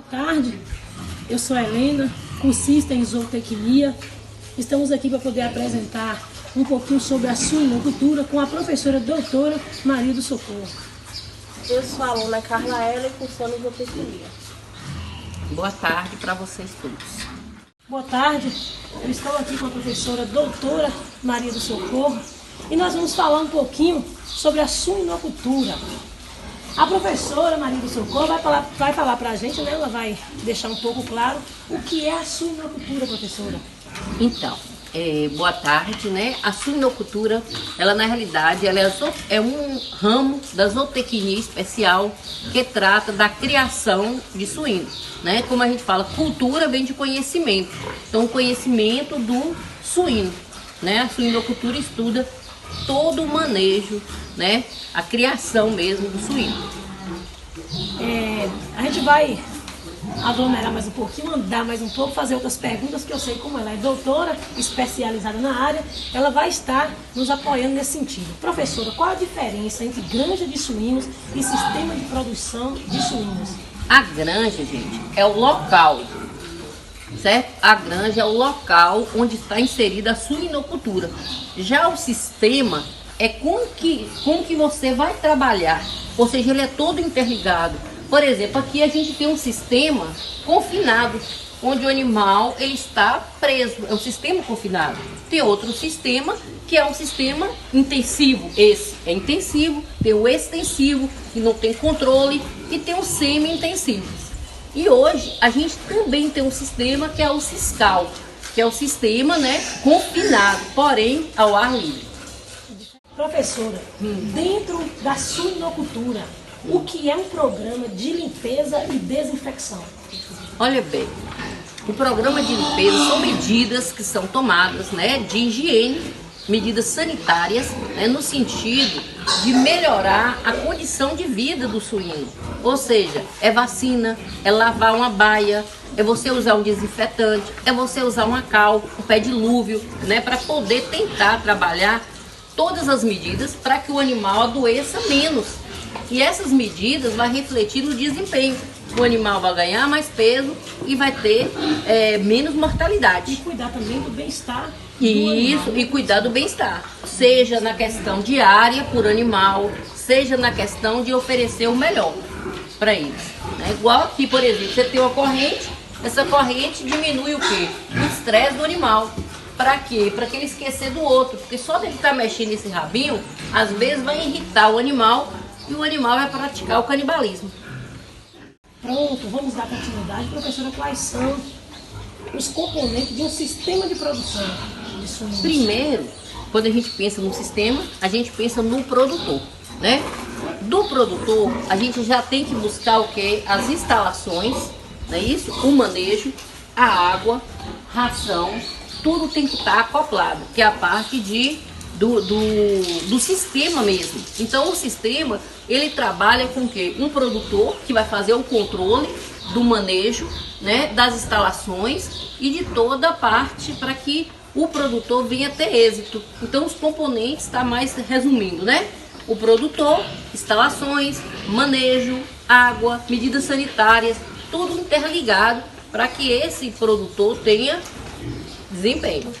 tarde, eu sou a Helena, cursista em zootecnia. Estamos aqui para poder apresentar um pouquinho sobre a suinocultura com a professora doutora Maria do Socorro. Eu sou a aluna Carla Ela, cursando zootecnia. Boa tarde para vocês todos. Boa tarde, eu estou aqui com a professora doutora Maria do Socorro e nós vamos falar um pouquinho sobre a suinocultura. A professora Maria do Socorro vai falar para a gente, né? Ela vai deixar um pouco claro o que é a suinocultura, professora. Então, boa tarde, né? A suinocultura, ela na realidade ela é um ramo da zootecnia especial que trata da criação de suínos, né? Como a gente fala, cultura vem de conhecimento. Então, o conhecimento do suíno, né? A suinocultura estuda todo o manejo, né? A criação mesmo do suíno. A gente vai aglomerar mais um pouquinho, andar mais um pouco, fazer outras perguntas, que eu sei como ela é doutora, especializada na área, ela vai estar nos apoiando nesse sentido. Professora, qual a diferença entre granja de suínos e sistema de produção de suínos? A granja, gente, é o local, certo? A granja é o local onde está inserida a suinocultura. Já o sistema é com que você vai trabalhar, ou seja, ele é todo interligado. Por exemplo, aqui a gente tem um sistema confinado, onde o animal ele está preso, é um sistema confinado. Tem outro sistema que é um sistema intensivo, esse é intensivo, tem o extensivo, que não tem controle, e tem o semi-intensivo. E hoje a gente também tem um sistema que é o ciscal, que é o sistema, né, confinado, porém ao ar livre. Professora, dentro da suinocultura, o que é um programa de limpeza e desinfecção? Olha bem, o programa de limpeza são medidas que são tomadas, né, de higiene, medidas sanitárias, né, no sentido de melhorar a condição de vida do suíno. Ou seja, é vacina, é lavar uma baia, é você usar um desinfetante, é você usar uma cal, um pé dilúvio, né, para poder tentar trabalhar todas as medidas para que o animal adoeça menos. E essas medidas vão refletir no desempenho. O animal vai ganhar mais peso e vai ter menos mortalidade. E cuidar também do bem-estar do Isso, animal. e cuidar do bem-estar. Seja na questão de área por animal, seja na questão de oferecer o melhor para eles. Né? Igual aqui, por exemplo, você tem uma corrente, essa corrente diminui o quê? O estresse do animal. Para quê? Para que ele esquecer do outro. Porque só dele estar mexendo nesse rabinho, às vezes vai irritar o animal e o animal vai praticar o canibalismo. Pronto, vamos dar continuidade. Professora, quais são os componentes de um sistema de produção de suínos? Primeiro, quando a gente pensa no sistema, a gente pensa no produtor, né? Do produtor, a gente já tem que buscar o quê? As instalações, não é isso? O manejo, a água, ração, tudo tem que estar acoplado, que é a parte do sistema mesmo. Então o sistema, ele trabalha com o quê? Um produtor que vai fazer o controle do manejo, né, das instalações e de toda a parte para que o produtor venha ter êxito. Então os componentes, está mais resumindo, né? O produtor, instalações, manejo, água, medidas sanitárias, tudo interligado para que esse produtor tenha desempenho.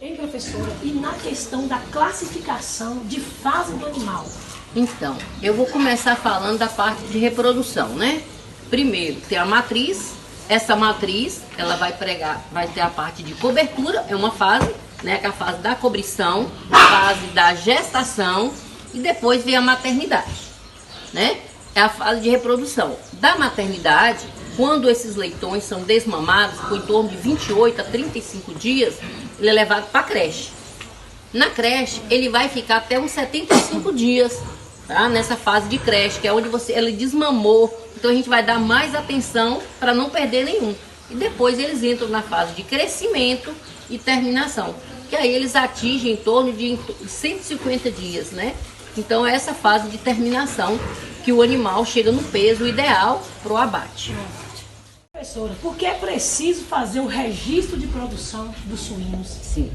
Hein, professora? E na questão da classificação de fase do animal? Então, eu vou começar falando da parte de reprodução, né? Primeiro, tem a matriz. Essa matriz, ela vai ter a parte de cobertura, é uma fase, né? Que é a fase da cobrição, a fase da gestação e depois vem a maternidade, né? É a fase de reprodução. Da maternidade, quando esses leitões são desmamados, com em torno de 28 a 35 dias, ele é levado para a creche. Na creche, ele vai ficar até uns 75 dias, tá? Nessa fase de creche, que é onde ele desmamou. Então a gente vai dar mais atenção para não perder nenhum. E depois eles entram na fase de crescimento e terminação, que aí eles atingem em torno de 150 dias, né? Então é essa fase de terminação que o animal chega no peso ideal para o abate. Professora, por que é preciso fazer o registro de produção dos suínos? Sim.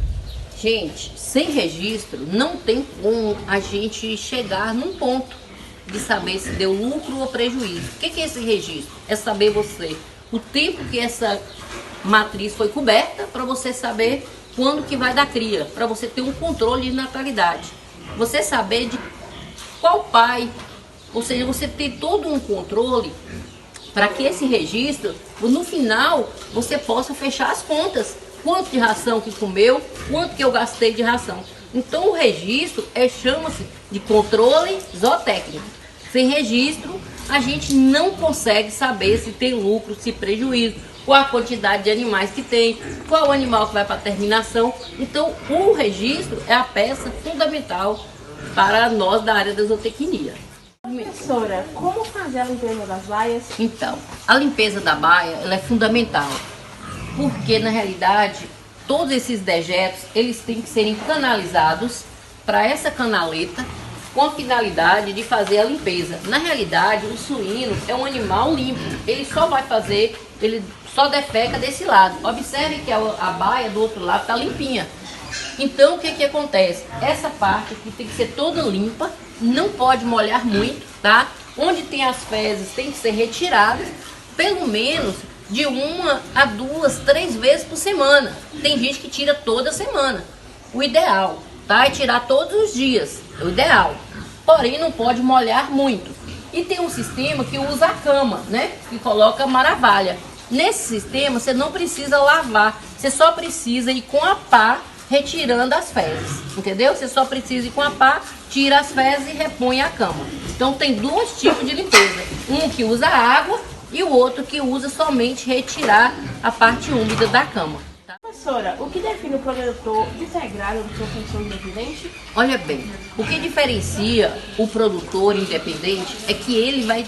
Gente, sem registro não tem como a gente chegar num ponto de saber se deu lucro ou prejuízo. O que é esse registro? É saber você o tempo que essa matriz foi coberta, para você saber quando que vai dar cria, para você ter um controle de natalidade. Você saber de qual pai, ou seja, você ter todo um controle para que esse registro, no final, você possa fechar as contas. Quanto de ração que comeu, quanto que eu gastei de ração. Então o registro chama-se de controle zootécnico. Sem registro, a gente não consegue saber se tem lucro, se prejuízo, qual a quantidade de animais que tem, qual o animal que vai para a terminação. Então o registro é a peça fundamental para nós da área da zootecnia. Professora, como fazer a limpeza das baias? Então, a limpeza da baia ela é fundamental, porque na realidade todos esses dejetos eles têm que serem canalizados para essa canaleta com a finalidade de fazer a limpeza. Na realidade, o suíno é um animal limpo, ele só defeca desse lado. Observe que a baia do outro lado está limpinha. Então o que acontece? Essa parte aqui tem que ser toda limpa, não pode molhar muito, tá? Onde tem as fezes tem que ser retiradas, pelo menos de 1 a 2, 3 vezes por semana. Tem gente que tira toda semana. O ideal, tá? É tirar todos os dias, é o ideal. Porém não pode molhar muito. E tem um sistema que usa a cama, né? Que coloca maravilha. Nesse sistema você não precisa lavar, você só precisa ir com a pá retirando as fezes, entendeu? Você só precisa ir com a pá, tira as fezes e repõe a cama. Então tem 2 tipos de limpeza, um que usa água e o outro que usa somente retirar a parte úmida da cama. Tá? Professora, o que define o produtor integrado do professor independente? Olha bem, o que diferencia o produtor independente é que ele vai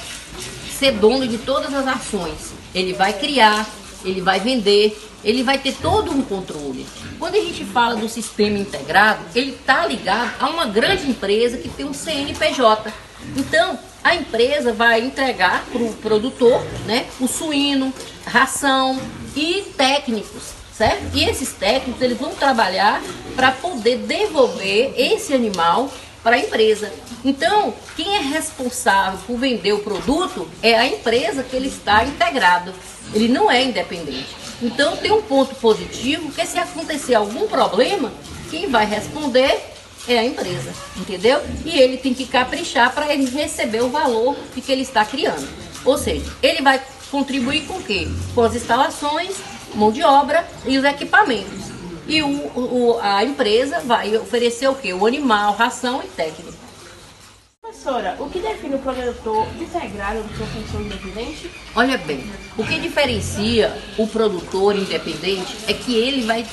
ser dono de todas as ações. Ele vai criar, ele vai vender, ele vai ter todo um controle. Quando a gente fala do sistema integrado, ele está ligado a uma grande empresa que tem um CNPJ. Então, a empresa vai entregar para o produtor, né, o suíno, ração e técnicos, certo? E esses técnicos eles vão trabalhar para poder devolver esse animal para a empresa. Então, quem é responsável por vender o produto é a empresa que ele está integrado. Ele não é independente. Então, tem um ponto positivo que se acontecer algum problema, quem vai responder é a empresa, entendeu? E ele tem que caprichar para ele receber o valor que ele está criando. Ou seja, ele vai contribuir com o quê? Com as instalações, mão de obra e os equipamentos. E a empresa vai oferecer o quê? O animal, ração e técnica. Professora, o que define o produtor integrado do professor independente? Olha bem, o que diferencia o produtor independente é que ele vai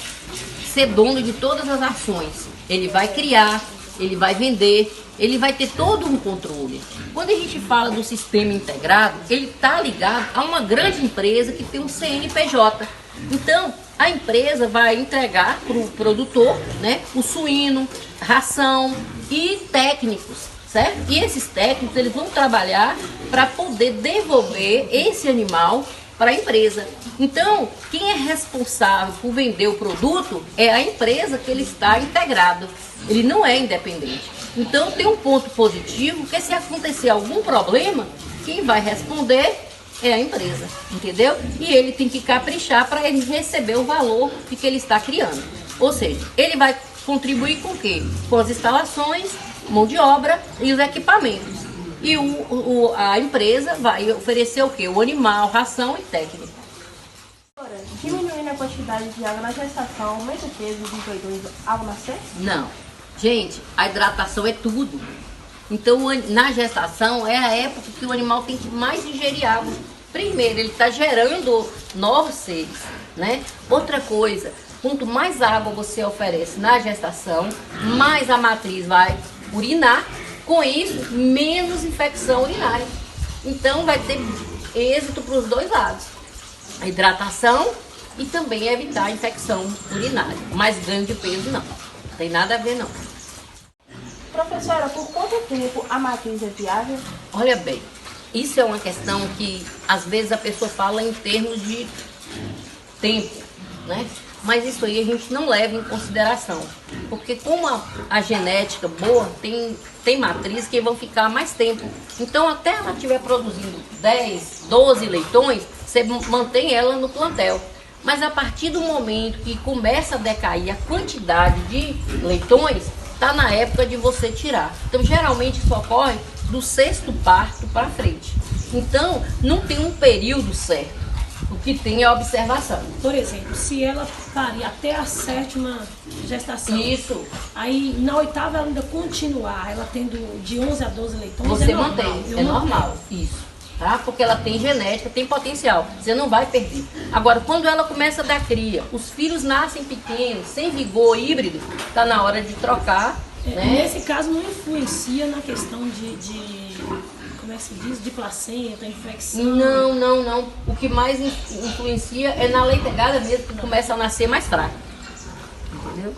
ser dono de todas as ações. Ele vai criar, ele vai vender, ele vai ter todo um controle. Quando a gente fala do sistema integrado, ele está ligado a uma grande empresa que tem um CNPJ. Então, a empresa vai entregar para o produtor, né, o suíno, ração e técnicos, certo? E esses técnicos eles vão trabalhar para poder devolver esse animal para a empresa. Então, quem é responsável por vender o produto é a empresa que ele está integrado. Ele não é independente. Então, tem um ponto positivo que se acontecer algum problema, quem vai responder é a empresa, entendeu? E ele tem que caprichar para ele receber o valor que ele está criando. Ou seja, ele vai contribuir com o quê? Com as instalações, mão de obra e os equipamentos. E a empresa vai oferecer o quê? O animal, ração e técnica. Diminuindo a quantidade de água na gestação, aumenta o peso dos doidões ao nascer? Não. Gente, a hidratação é tudo. Então, na gestação é a época que o animal tem que mais ingerir água. Primeiro, ele está gerando novos seres, né? Outra coisa, quanto mais água você oferece na gestação, mais a matriz vai urinar. Com isso, menos infecção urinária. Então, vai ter êxito para os 2 lados. A hidratação e também evitar a infecção urinária. Mas ganho de peso não. Não tem nada a ver não. Professora, por quanto tempo a matriz é viável? Olha bem, isso é uma questão que às vezes a pessoa fala em termos de tempo, né? Mas isso aí a gente não leva em consideração. Porque como a genética boa, tem tem matriz que vão ficar mais tempo. Então, até ela estiver produzindo 10, 12 leitões, você mantém ela no plantel. Mas a partir do momento que começa a decair a quantidade de leitões, está na época de você tirar. Então, geralmente isso ocorre do 6º parto para frente. Então, não tem um período certo. O que tem é a observação. Por exemplo, se ela parir até a 7ª gestação, Isso. aí na 8ª ela ainda continuar, ela tendo de 11 a 12 leitões, Você é normal, mantém, é normal. Isso. Tá? Porque ela tem genética, tem potencial. Você não vai perder. Agora, quando ela começa a dar cria, os filhos nascem pequenos, sem vigor, híbrido, está na hora de trocar. Né? Nesse caso não influencia na questão como é que se diz? De placenta, infecção. Não. O que mais influencia é na leitegada mesmo, que começa a nascer mais fraco. Entendeu?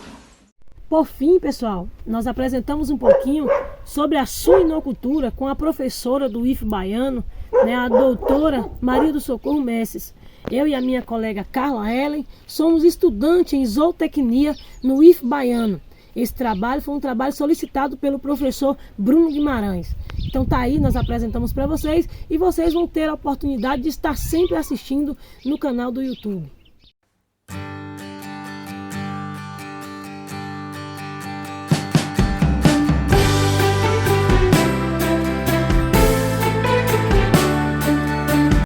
Por fim, pessoal, nós apresentamos um pouquinho sobre a suinocultura com a professora do IF Baiano, né, a doutora Maria do Socorro Messes. Eu e a minha colega Carla Ellen somos estudantes em zootecnia no IF Baiano. Esse trabalho foi um trabalho solicitado pelo professor Bruno Guimarães. Então tá aí, nós apresentamos para vocês e vocês vão ter a oportunidade de estar sempre assistindo no canal do YouTube.